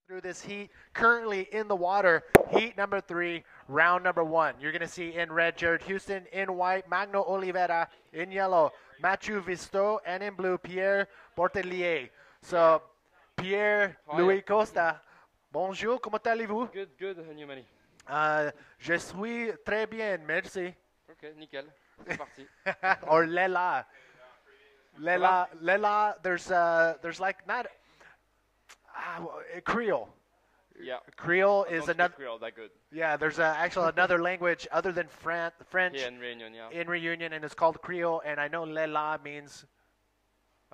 Through this heat, currently in the water, heat number 3, round number 1. You're going to see in red Jared Houston, in white Magno Oliveira, in yellow Mathieu Vistot, and in blue Pierre Barthelier. So, Pierre Louis Costa, bonjour, comment allez-vous? Good, good, and you, Manny? Je suis très bien, merci. Ok, nickel. C'est parti. Or Lela. Lela, there's like not Creole. Yeah. Creole I is don't another. speak Creole that good. Yeah, there's actually another language other than French Here in Réunion, yeah. in Reunion, and it's called Creole. And I know Lela means.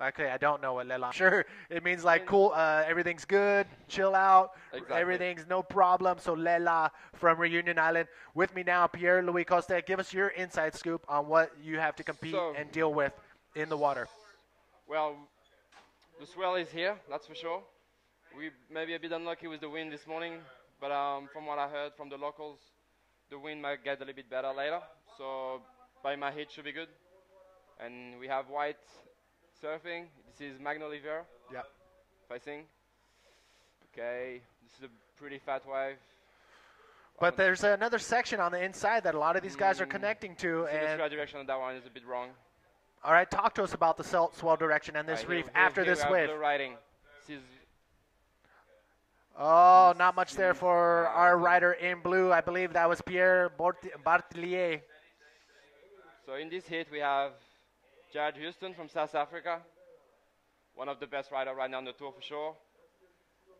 Okay, I don't know what Lela. Sure, it means like cool. Everything's good, chill out. Exactly. Everything's no problem. So Lela from Reunion Island. With me now, Pierre Louis Costa. Give us your inside scoop on what you have to compete and deal with in the water. Well, the swell is here, that's for sure. We may be a bit unlucky with the wind this morning, but from what I heard from the locals, the wind might get a little bit better later. So by my heat should be good. And we have white surfing. This is Magno Oliveira. Yeah. Facing. Okay, this is a pretty fat wave. But there's another section on the inside that a lot of these guys are connecting to. And the swell direction on that one is a bit wrong. All right, talk to us about the swell direction and this reef after this wave. Blue riding. This is not much there for our rider in blue. I believe that was Pierre Barthelier. So in this heat we have Jared Houston from South Africa, one of the best riders right now on the tour for sure.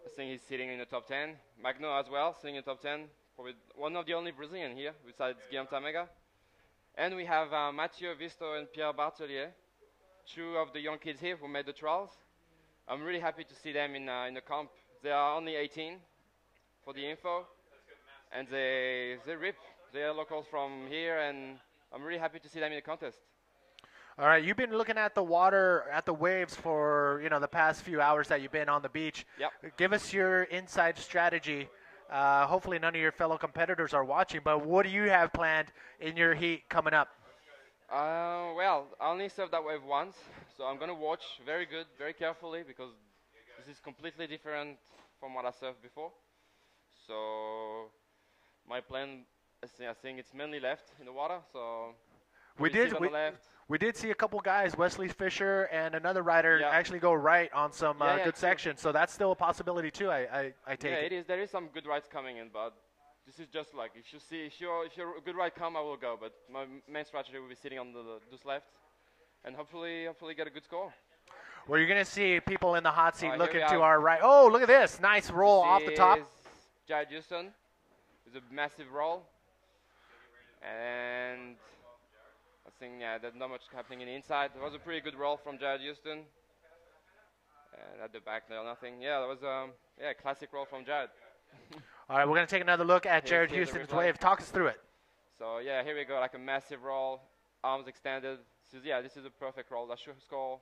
I think he's sitting in the top 10. Magno as well, sitting in the top 10. Probably one of the only Brazilian here besides Guillaume Tamega. And we have Mathieu, Vistot, and Pierre Barthelier, 2 of the young kids here who made the trials. I'm really happy to see them in the comp. They are only 18 for the info, and they rip. They are locals from here, and I'm really happy to see them in the contest. All right, you've been looking at the water, at the waves for the past few hours that you've been on the beach. Yep. Give us your inside strategy. Hopefully none of your fellow competitors are watching, but what do you have planned in your heat coming up? Well, I only surfed that wave once, so I'm going to watch very good, very carefully, because this is completely different from what I surfed before. So my plan, I think it's mainly left in the water, so we did see a couple guys, Wesley Fisher and another rider, actually go right on some good sections. So that's still a possibility too. I take it. Yeah, it is. There is some good rides coming in, but this is just like if you're a good ride come, I will go. But my main strategy will be sitting on those left, and hopefully get a good score. Well, you're going to see people in the hot seat looking to our right. Oh, look at this! Nice roll off the top. Jared Houston is a massive roll, and I think there's not much happening in the inside. It was a pretty good roll from Jared Houston. And at the back, no, nothing. Yeah, that was a classic roll from Jared. All right, we're going to take another look at Jared Houston's wave. Talk us through it. So yeah, here we go, like a massive roll, arms extended. This is a perfect roll. That should score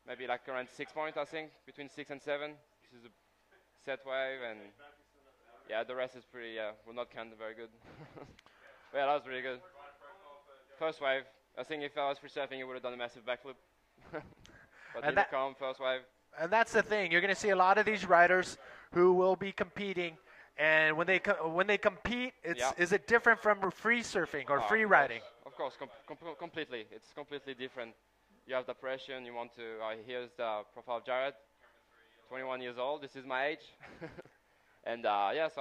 maybe like around 6 points, I think, between 6 and 7. This is a set wave, and the rest is pretty. Will not count very good. Yeah, that was really good. First wave. I think if I was free surfing, you would have done a massive backflip. But here come first wave. And that's the thing. You're going to see a lot of these riders who will be competing, and when they compete, is it different from free surfing or free riding? Of course, completely. It's completely different. You have the pressure, and you want to. Here's the profile of Jared, 21 years old. This is my age. And so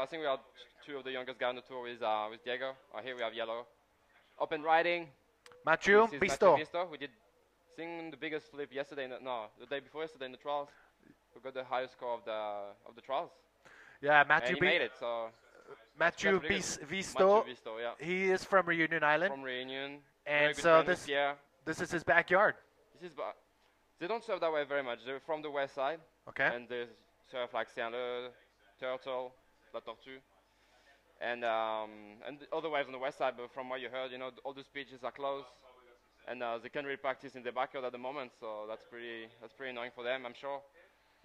I think we are 2 of the youngest guys on the tour with Diego. Here we have yellow. Open riding. Mathieu Vistot. We did the biggest flip yesterday. The day before yesterday in the trials. We got the highest score of the trials. Yeah, Mathieu made it. So Mathieu Vistot. Yeah. He is from Reunion Island. From Reunion. And so this is his backyard. They don't surf that way very much. They're from the west side. Okay. And they surf like Saint-Leu, Turtle, La Tortue. And the other waves on the west side, but from what you heard, all these beaches are closed, and they can't really practice in the backyard at the moment, so that's pretty annoying for them, I'm sure.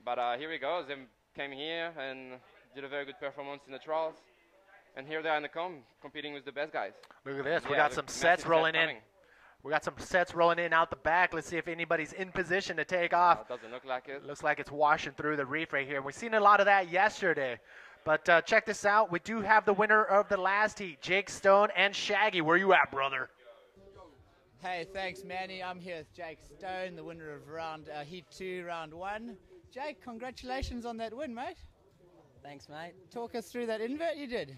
But here we go. They came here and did a very good performance in the trials, and here they are in the competing with the best guys. Look at this. We got some sets rolling in. We got some sets rolling in out the back. Let's see if anybody's in position to take off. Doesn't look like it. Looks like it's washing through the reef right here. We've seen a lot of that yesterday. But check this out. We do have the winner of the last heat, Jake Stone and Shaggy. Where you at, brother? Hey, thanks, Manny. I'm here with Jake Stone, the winner of Heat 2, Round 1. Jake, congratulations on that win, mate. Thanks, mate. Talk us through that invert you did.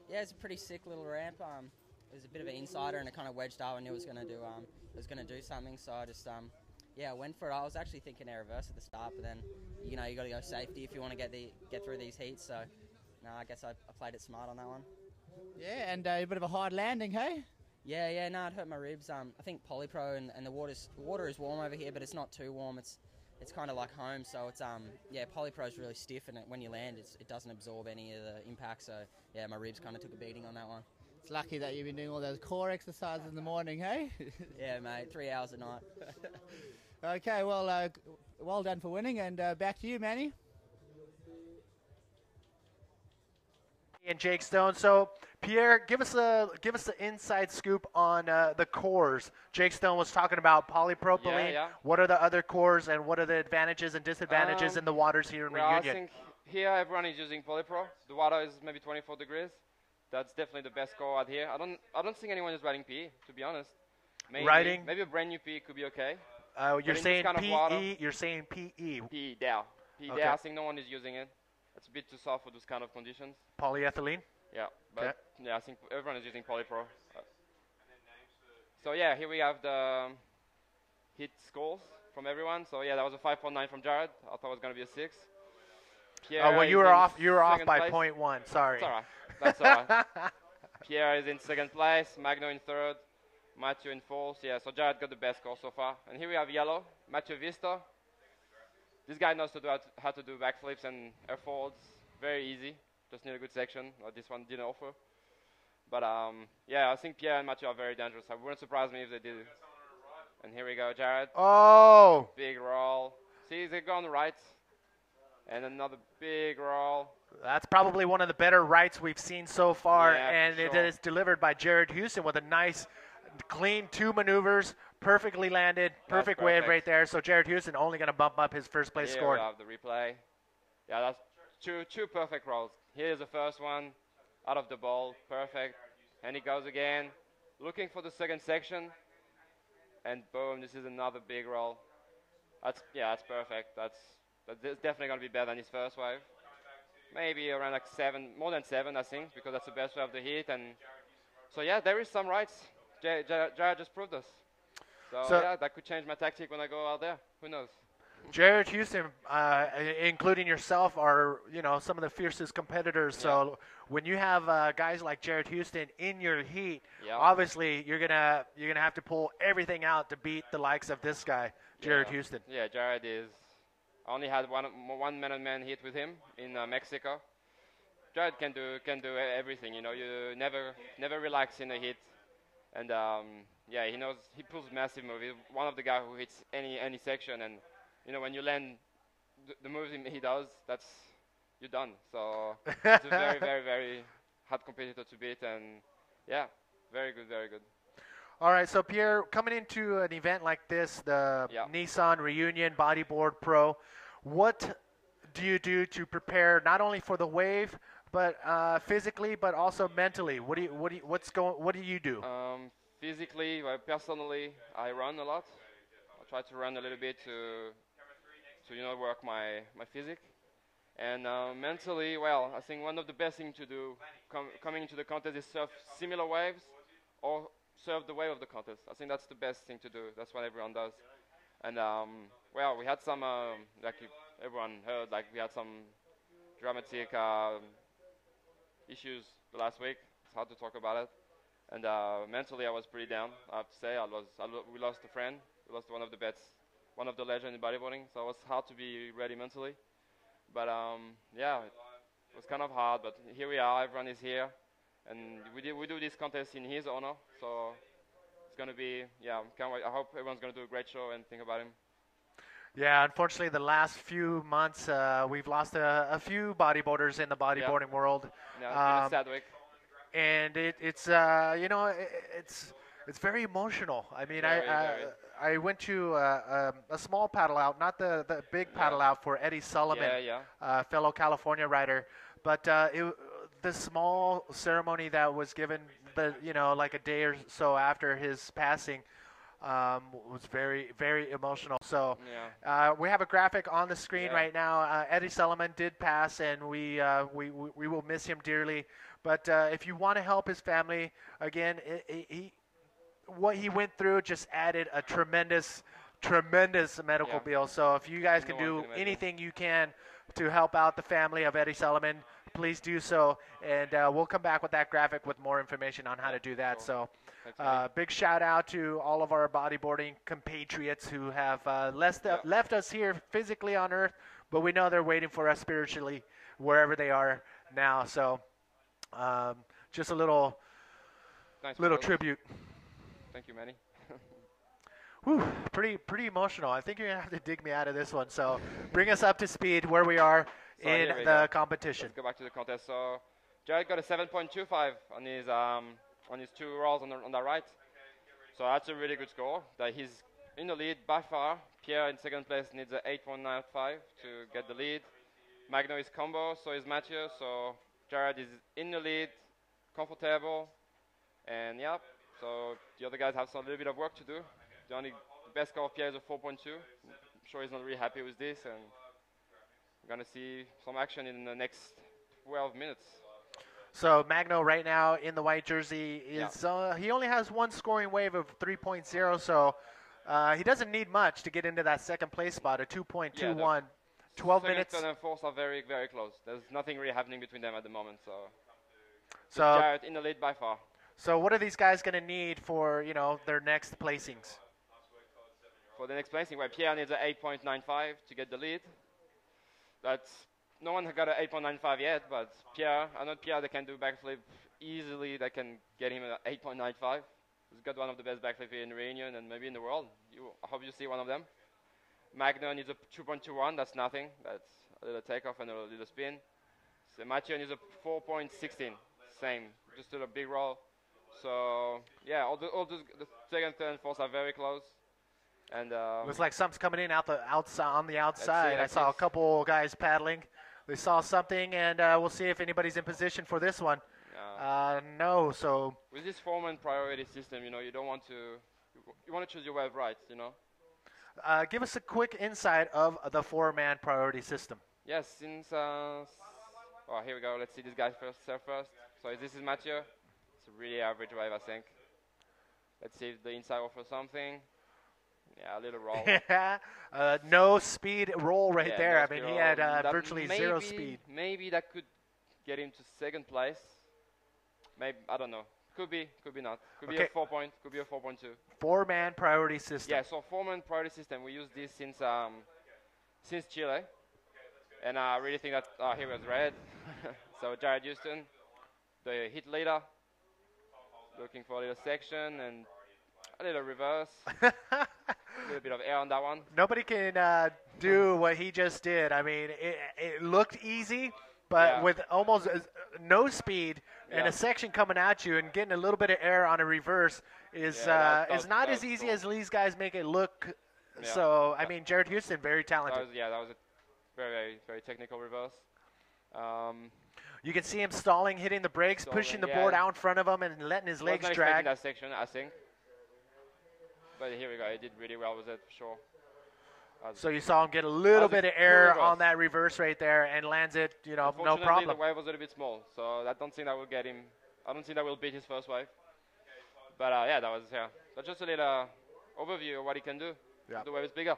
Yeah, it's a pretty sick little ramp. It was a bit of an insider, and it kind of wedged up. I knew it was going to do something, so I just I went for it. I was actually thinking air reverse at the start, but then you got to go safety if you want to get through these heats. So no, I guess I played it smart on that one. Yeah, and a bit of a hard landing, hey? Yeah, no, it hurt my ribs. I think Polypro and the water is warm over here, but it's not too warm. It's kind of like home, so it's Polypro is really stiff, and when you land, it doesn't absorb any of the impact. So yeah, my ribs kind of took a beating on that one. It's lucky that you've been doing all those core exercises in the morning, hey? Yeah, mate, 3 hours a night. Okay, well done for winning, and back to you, Manny. And Jake Stone. So Pierre, give us the inside scoop on the cores. Jake Stone was talking about polypropylene. Yeah. What are the other cores, and what are the advantages and disadvantages in the waters here in Well, Reunion? I think here everyone is using polypro. The water is maybe 24 degrees. That's definitely the best core out here. I don't think anyone is riding PE, to be honest. Maybe a brand new PE could be okay. You're saying kind of PE. water, You're saying PE. PE Dow. PE Okay. Dow. I think no one is using it. It's a bit too soft for those kind of conditions. Polyethylene. Yeah, but Okay. yeah, I think everyone is using polypro. So yeah, here we have the hit scores from everyone. So yeah, that was a 5.9 from Jared. I thought it was gonna be a 6. Pierre Oh well, is you were in off. You were off second by place. 0.1. Sorry. It's alright. That's alright. Pierre is in second place. Magno in third. Mathieu in fourth. Yeah, so Jared got the best score so far. And here we have yellow. Mathieu Vistot. This guy knows how to do backflips and air forwards. Very easy. Just need a good section. This one didn't offer. But yeah, I think Pierre and Mathieu are very dangerous. It wouldn't surprise me if they did. And here we go, Jared. Oh. Big roll. See, they go on the right. And another big roll. That's probably one of the better rights we've seen so far, Yeah, and for it sure. is delivered by Jared Houston with a nice, clean 2 maneuvers, perfectly landed, perfect wave perfect. right there. So Jared Houston only going to bump up his first place Here score. we have the replay. Yeah, that's two perfect rolls. Here's the first one, out of the ball, perfect. And he goes again, looking for the second section, and boom, this is another big roll. That's perfect. That's definitely gonna be better than his first wave. Maybe around like 7, more than 7, I think, because that's the best wave of the heat. And so yeah, there is some rights. Jared just proved us. So yeah, that could change my tactic when I go out there. Who knows? Jared Houston, including yourself, are some of the fiercest competitors. Yeah. So when you have guys like Jared Houston in your heat, Yeah. obviously you're gonna have to pull everything out to beat the likes of this guy, Jared Yeah. Houston. Yeah, Jared is. I only had one man-on-man hit with him in Mexico. Jared can do everything. You never relax in a hit, and yeah, he pulls massive moves. He's one of the guys who hits any section, and when you land the moves he does, you're done. So it's a very very very hard competitor to beat, and yeah, very good, very good. All right, so Pierre, coming into an event like this, the Yeah. Nissan Reunion Bodyboard Pro, what do you do to prepare not only for the wave, but physically, but also mentally? What do you do? Physically, personally, I run a lot. I try to run a little bit to work my physique. And mentally, well, I think one of the best things to do coming into the contest is surf similar waves or surf the wave of the contest. I think that's the best thing to do. That's what everyone does. And well, we had some, like everyone heard, like we had some dramatic issues the last week. It's hard to talk about it. And mentally, I was pretty down. I have to say, we lost a friend. We lost one of the legends in bodyboarding. So it was hard to be ready mentally. But yeah, it was kind of hard. But here we are. Everyone is here, and we do this contest in his honor. So it's gonna be, yeah. Can't wait. I hope everyone's gonna do a great show and think about him. Yeah, unfortunately, the last few months we've lost a few bodyboarders in the bodyboarding world. Yeah, it's been a sad week. And it's it's very emotional. I mean, Very. I went to a small paddle out, not the big paddle out for Eddie Solomon, fellow California rider, but the small ceremony that was given like a day or so after his passing was very emotional. So we have a graphic on the screen right now. Eddie Solomon did pass, and we will miss him dearly. But if you want to help his family, again, what he went through just added a tremendous medical bill. So if you guys can do anything you can to help out the family of Eddie Solomon, please do so. And we'll come back with that graphic with more information on how to do that. So big shout out to all of our bodyboarding compatriots who have left us here physically on Earth, but we know they're waiting for us spiritually wherever they are now. So just a little tribute. Thank you, Manny. Whew, pretty emotional. I think you're gonna have to dig me out of this one. So bring us up to speed where we are in the competition. Let's go back to the contest. So Jared got a 7.25 on his 2 rolls on the right. So that's a really good score. That he's in the lead by far. Pierre in second place needs a 8.95 to get the lead. Magno is combo, so is Mathieu. So Jared is in the lead, comfortable, and so the other guys have a little bit of work to do. The best score of Pierre is a 4.2. I'm sure he's not really happy with this, and we're going to see some action in the next 12 minutes. So Magno right now in the white jersey is he only has one scoring wave of 3.0, so he doesn't need much to get into that second place spot, a 2.21. 12 minutes. Third and fourth are very close. There's nothing really happening between them at the moment, so Jared in the lead by far. So what are these guys going to need for their next placings? For the next placing, where Pierre needs an 8.95 to get the lead. No one has got an 8.95 yet, but Pierre, they can do backflip easily. They can get him an 8.95. He's got one of the best backflip in Reunion and maybe in the world. I hope you see one of them. Magno needs a 2.21. That's nothing. That's a little takeoff and a little spin. So Mathieu needs a 4.16. Same, just a big roll. So all the second, third, and fourth are very close. And looks like something's coming in on the outside. I saw a couple guys paddling. They saw something, and we'll see if anybody's in position for this one. No. So with this foreman priority system, you don't want to. You want to choose your wave right, Give us a quick insight of the 4-man priority system. Yes, since here we go. Let's see this guy first. So this is Mathieu. It's a really average wave, I think. Let's see if the inside offers something. Yeah, a little roll. No speed roll there. I mean, he had virtually zero speed. Maybe that could get him to second place. Maybe, I don't know. Could be not. Could be a 4 point. Could be a 4.2. 4-man priority system. Yeah, so 4-man priority system. We use this since Chile, and I really think that here was red. So Jared Houston, the hit leader, looking for a little section and a little reverse. A little bit of air on that one. Nobody can do what he just did. I mean, it looked easy, but with almost no speed and a section coming at you and getting a little bit of air on a reverse is not as easy as these guys make it look. Yeah. So, I mean, Jared Houston, very talented. That was a very technical reverse. You can see him stalling, hitting the brakes, pushing the board out in front of him and letting his legs drag. That section, I think. But here we go. He did really well with it, for sure. So you saw him get a little bit of air on that reverse right there and lands it, no problem. Unfortunately, the wave was a little bit small, so I don't think that will get him. I don't think that will beat his first wave. But that was But just a little overview of what he can do. Yeah. The wave is bigger.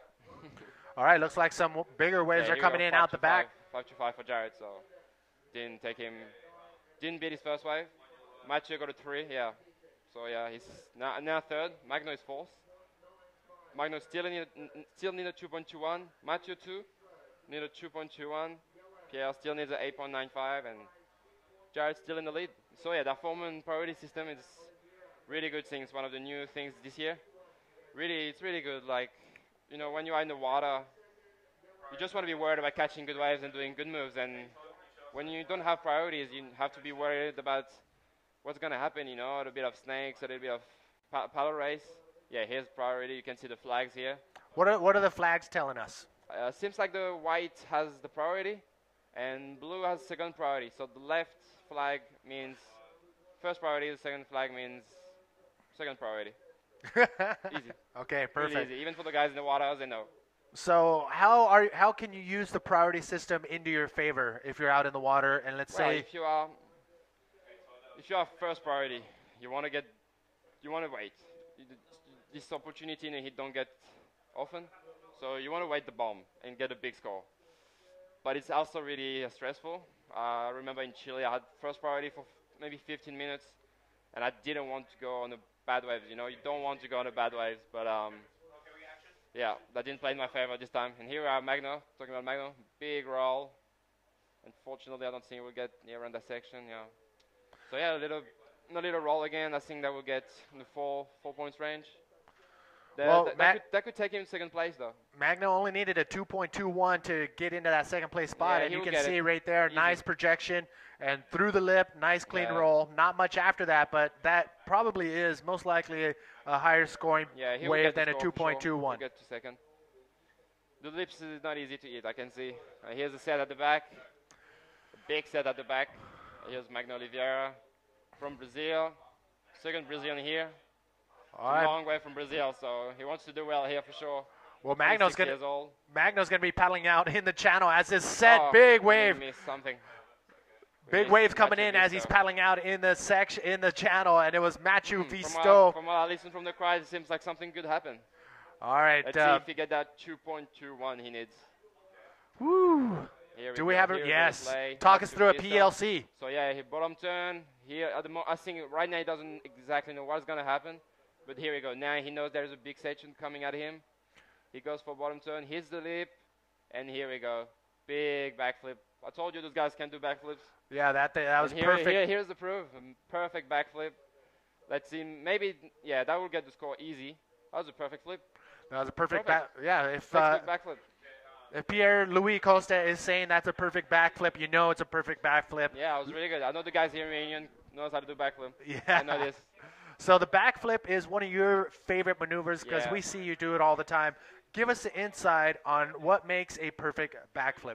All right, looks like some bigger waves are coming in out the back. 5-5 for Jared, so didn't beat his first wave. Mathieu got a 3, So he's now third. Magno is fourth. Magno still need a 2.21. Mathieu 2 need a 2.21. Pierre still needs an 8.95, and Jared still in the lead. So that foreman priority system is really good thing. It's one of the new things this year. It's really good. Like, when you are in the water, you just want to be worried about catching good waves and doing good moves. And when you don't have priorities, you have to be worried about what's going to happen, a little bit of snakes, a little bit of paddle race, yeah, here's priority. You can see the flags here. What are the flags telling us? Seems like the white has the priority, and blue has second priority. So the left flag means first priority. The second flag means second priority. Easy. Okay, perfect. Really easy. Even for the guys in the water, they know. So how can you use the priority system into your favor if you're out in the water and let's Well, say if you are first priority, you want to wait. This opportunity in a hit don't get often, so you want to wait the bomb and get a big score. But it's also really stressful. I remember in Chile, I had first priority for maybe 15 minutes, and I didn't want to go on the bad waves. You know, you don't want to go on the bad waves, but yeah, that didn't play in my favor this time. And here we are, Magno, talking about Magno, big roll. Unfortunately, I don't think we'll get near on that section. Yeah. So yeah, a little roll again. I think that will get in the 4 points range. That could take him second place though. Magno only needed a 2.21 to get into that second place spot, Yeah, and you can see right there, easy. Nice projection and through the lip, nice clean Yeah. roll. Not much after that, but that probably is most likely a higher scoring wave than a 2.21. Sure. We'll get to second. The lips is not easy to eat, I can see. Here's a set at the back, a big set at the back. Here's Magno Oliveira from Brazil, second Brazilian here. All right. Long way from Brazil, so he wants to do well here for sure. Well, Magno's 26 years old. going to be paddling out in the channel as this set, Oh, big we wave. missed something. Big missed wave coming Mathieu in as he's Vistot. paddling out in the section in the channel, and it was Mathieu From Vistot. what I listen from the crowd, it seems like something good happened. All right. Let's see if he get that 2.21 he needs. Woo. Here Do we go. have it? Here's Yes. the play. Talk us Mathieu through a Vistot. PLC. So yeah, he bottom turn here. At the I think right now he doesn't exactly know what's gonna happen, but here we go. Now he knows there's a big section coming at him. He goes for bottom turn, hits the lip, and here we go. Big backflip. I told you those guys can do backflips. Yeah, that was And perfect. Here's the proof. A perfect backflip. Let's see. Maybe yeah, that will get the score easy. That was a perfect flip. That was a perfect Perfect. yeah, if Backflip. Pierre Louis Costa is saying that's a perfect backflip, you know it's a perfect backflip. Yeah, it was really good. I know the guys here in Reunion knows how to do backflip. Yeah. I know this. So the backflip is one of your favorite maneuvers because Yeah. we see you do it all the time. Give us the insight on what makes a perfect backflip.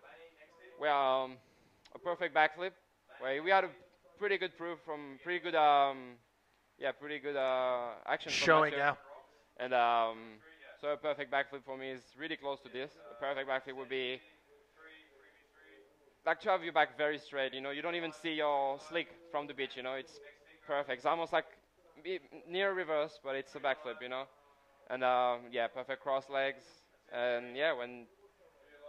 Well, a perfect backflip. Well, we had a pretty good proof from pretty good action. Showing, from yeah. And so a perfect backflip for me is really close to this. A perfect backflip would be like to have your back very straight. You know, you don't even see your slick from the beach. You know, it's perfect. It's almost like near reverse, but it's a backflip. You know, and yeah, perfect cross legs. And yeah, when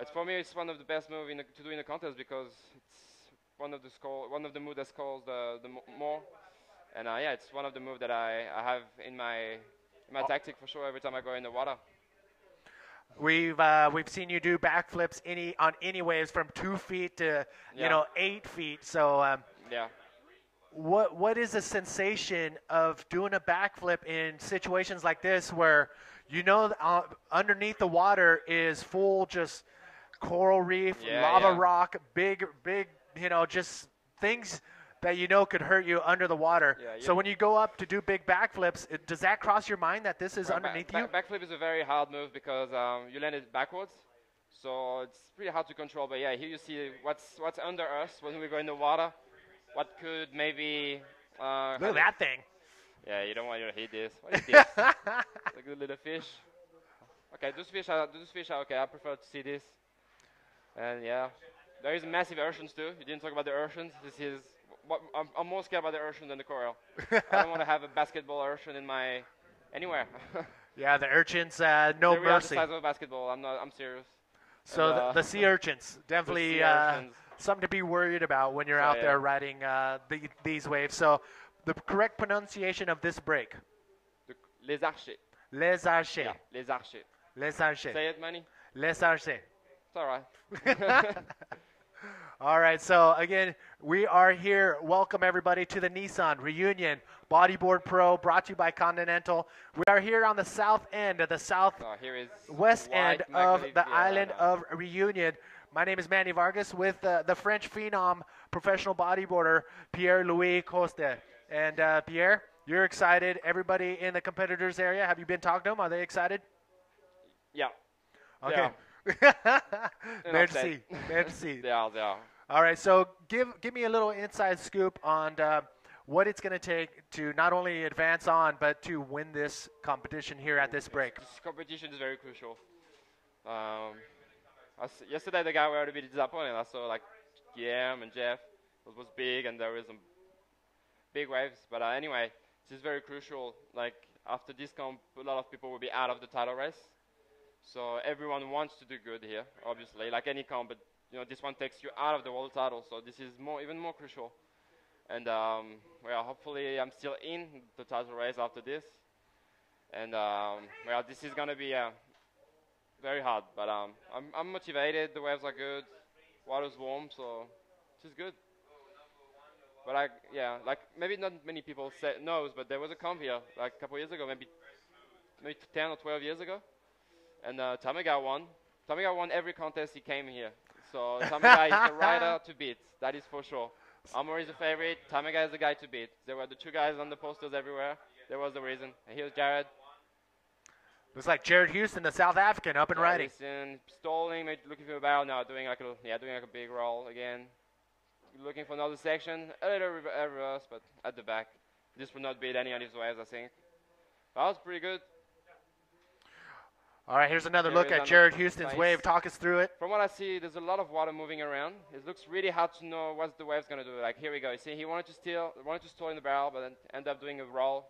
it's for me, it's one of the best moves to do in the contest because it's one of the moves that scores the more. And yeah, it's one of the moves that I have in my tactic for sure every time I go in the water. We've seen you do backflips on any waves from 2 feet to 8 feet. So Yeah. what is the sensation of doing a backflip in situations like this where underneath the water is full just coral reef, lava rock, big just things that could hurt you under the water. Yeah, so when you go up to do big backflips, does that cross your mind that this is underneath you? Backflip is a very hard move because you land it backwards, so it's pretty hard to control. But yeah, here you see what's under us when we go in the water. What could maybe Look at that thing. Yeah, you don't want to hit this. What is this? It's a good little fish. Okay, those fish are okay. I prefer to see this. And yeah, there is massive oceans too. You didn't talk about the oceans. This is I'm more scared about the ocean than the coral. I don't want to have a basketball ocean in my anywhere. Yeah, the urchins, no They're mercy. the size of a basketball. I'm serious. So And, the sea urchins, definitely sea urchins. something to be worried about when you're So, out yeah. there riding these waves. So the correct pronunciation of this break, Les archers. les archers. Yeah, les archers. Les archers. Say it, Manny. Les archers. It's all right. All right, so again, we are here. Welcome everybody to the Nissan Reunion Bodyboard Pro, brought to you by Continental. We are here on the south end of the Here is west end white of the Magno island Oliveira. of Reunion. My name is Manny Vargas with the French phenom professional bodyboarder Pierre Louis Coste. And Pierre, You're excited. Everybody in the competitors area, have you been talking to them? Are they excited? Yeah. Okay. They're Merci. upset. Merci. They are. All right, so give me a little inside scoop on what it's going to take to not only advance on, but to win this competition here at this break. This competition is very crucial. Yesterday the guy were a bit disappointed. I saw like Guillaume and Jeff. It was big and there was some big waves. But anyway, this is very crucial. Like after this comp, a lot of people will be out of the title race. So everyone wants to do good here, obviously, like any comp. But you know, this one takes you out of the world title. So this is even more crucial. And well, hopefully I'm still in the title race after this. And well, this is gonna be very hard, but I'm motivated. The waves are good, water's warm, so this is good. But like maybe not many people knows, but there was a comp here like a couple years ago, maybe 10 or 12 years ago, and Tamaga won. Tamaga won every contest he came here. So Tamaga is the rider to beat. That is for sure. Amor is the favorite. Tamaga is the guy to beat. There were the two guys on the posters everywhere. There was the reason. And here's Jared. Looks like Jared Houston, the South African, up and riding. Stalling, looking for a barrel now, doing like a big roll again. Looking for another section, a little reverse, but at the back. This will not beat any of these waves, I think. That was pretty good. All right, here's another look at Jared Houston's wave. Talk us through it. From what I see, there's a lot of water moving around. It looks really hard to know what the wave's going to do. Like, here we go. You see, he wanted to stall in the barrel, but then end up doing a roll.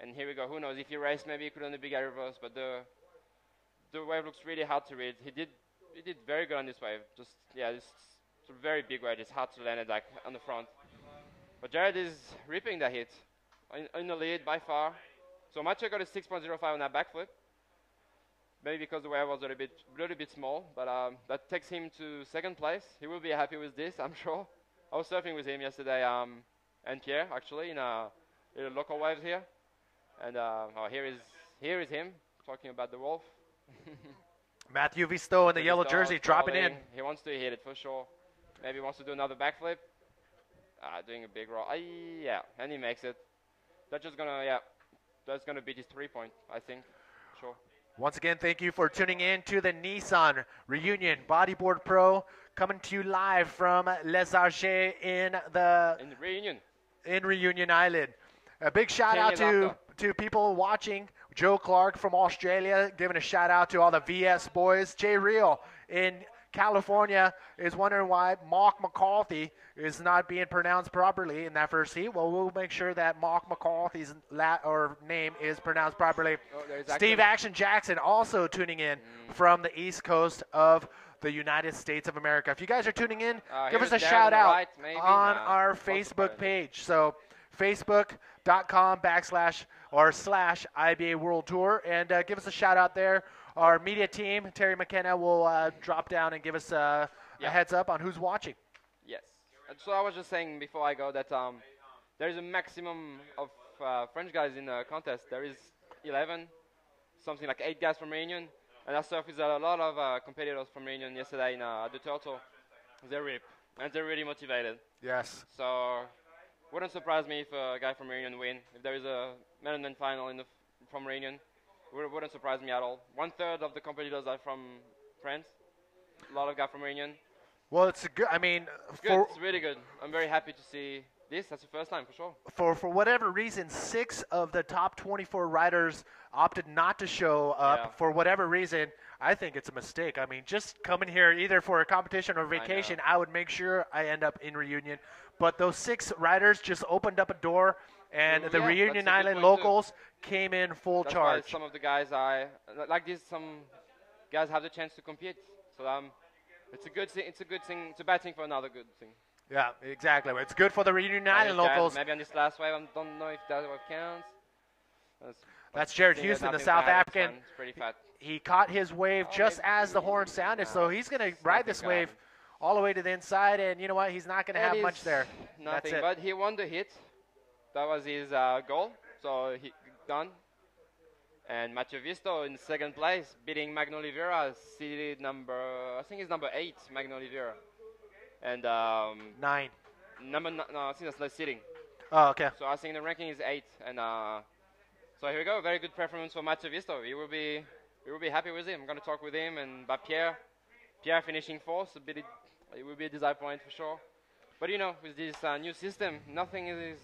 And here we go. Who knows? If he raced, maybe he could only be a reverse, but the wave looks really hard to read. He did very good on this wave. Just, yeah, this it's a very big wave. It's hard to land it, like, on the front. But Jared is ripping that hit. In the lead by far. So Mathieu got a 6.05 on that backflip. Maybe because the wave was a little bit small, but that takes him to second place. He will be happy with this, I'm sure. I was surfing with him yesterday, and Pierre, actually, in a local waves here. And here is him talking about the wolf. Mathieu Vistot in the yellow jersey, dropping in. He wants to hit it for sure. Maybe he wants to do another backflip. Doing a big roll. Yeah, and he makes it. That's gonna beat his 3-point, I think. Sure. Once again, thank you for tuning in to the Nissan Reunion Bodyboard Pro, coming to you live from Les Argets in Reunion Island. A big shout out to people watching. Joe Clark from Australia, giving a shout out to all the VS boys. Jay Real in California is wondering why Mark McCarthy is not being pronounced properly in that first heat. Well, we'll make sure that Mark McCarthy's name is pronounced properly. Steve Action Jackson also tuning in from the East Coast of the United States of America. If you guys are tuning in, give us a shout out on our Facebook page. So facebook.com/IBA World Tour, and give us a shout out there. Our media team, Terry McKenna, will drop down and give us a heads up on who's watching. Yes. And so I was just saying before I go that there is a maximum of French guys in the contest. There is 11, something like 8 guys from Reunion. And I surfed with a lot of competitors from Reunion yesterday at the Turtle. They rip, and they're really motivated. Yes. So wouldn't surprise me if a guy from Reunion win. If there is a man-and-man final from Reunion, wouldn't surprise me at all. 1/3 of the competitors are from France. A lot of guys from Reunion. Well, it's good. I mean, it's really good. I'm very happy to see this. That's the first time for sure. For whatever reason, 6 of the top 24 riders opted not to show up for whatever reason. I think it's a mistake. I mean, just coming here either for a competition or vacation, I would make sure I end up in Reunion. But those 6 riders just opened up a door, and the Reunion Island locals came in full charge. Why some of the guys some guys have the chance to compete. So it's a good thing. It's a good thing. It's a bad thing for another good thing. Yeah, exactly. It's good for the Reunion Island locals. Maybe on this last wave, I don't know if that counts. That's Jared Houston, the South African. It's pretty fat. He caught his wave just as the horn sounded, so he's going to ride this wave all the way to the inside, and you know what? He's not going to have much there. Nothing, That's it. but he won the hit. That was his goal, so he done. And Mathieu Vistot in second place, beating Magno Oliveira, seeded I think it's number 8, Magno Oliveira. And 9. No, I think that's not seeding. Oh, okay. So I think the ranking is 8, and so here we go. Very good performance for Mathieu Vistot. We will be happy with him. I'm going to talk with him, and by Pierre finishing 4th, it will be a disappointment for sure. But you know, with this new system, nothing is.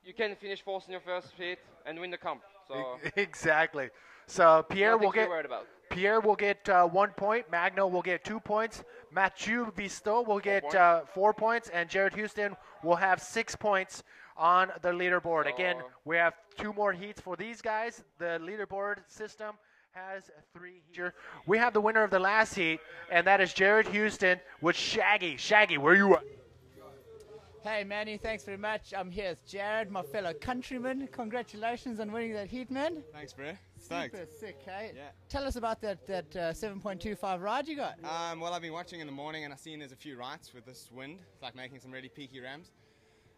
You can finish 4th in your first heat and win the comp. So exactly. So Pierre will nothing to be get. worried about. Pierre will get 1 point. Magno will get 2 points. Mathieu Vistot will get 4 points, and Jared Houston will have 6 points on the leaderboard. So Again, we have 2 more heats for these guys. The leaderboard system has 3 heats. We have the winner of the last heat, and that is Jared Houston with Shaggy. Shaggy, where you at? Hey, Manny, thanks very much. I'm here with Jared, my fellow countryman. Congratulations on winning that heat, man. Thanks, bro. Stoked. Super sick, hey? Yeah. Tell us about that 7.25 ride you got. Well, I've been watching in the morning and I've seen there's a few rights with this wind. It's like making some really peaky rams.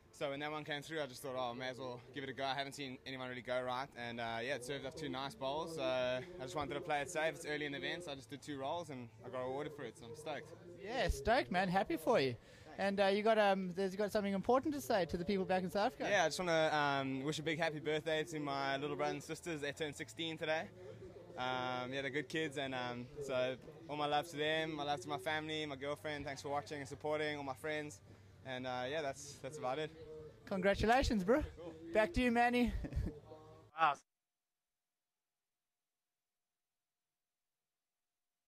So when that one came through, I just thought, oh, I may as well give it a go. I haven't seen anyone really go right. And yeah, it served up 2 nice bowls. I just wanted to play it safe. It's early in the event, so I just did 2 rolls and I got rewarded for it. So I'm stoked. Yeah, stoked, man. Happy for you. And you got something important to say to the people back in South Africa. Yeah, I just want to wish a big happy birthday to my little brother and sisters. They turned 16 today. Yeah, they're good kids, and so all my love to them, my love to my family, my girlfriend. Thanks for watching and supporting, all my friends, and yeah, that's about it. Congratulations, bro. Cool. Back to you, Manny. Wow.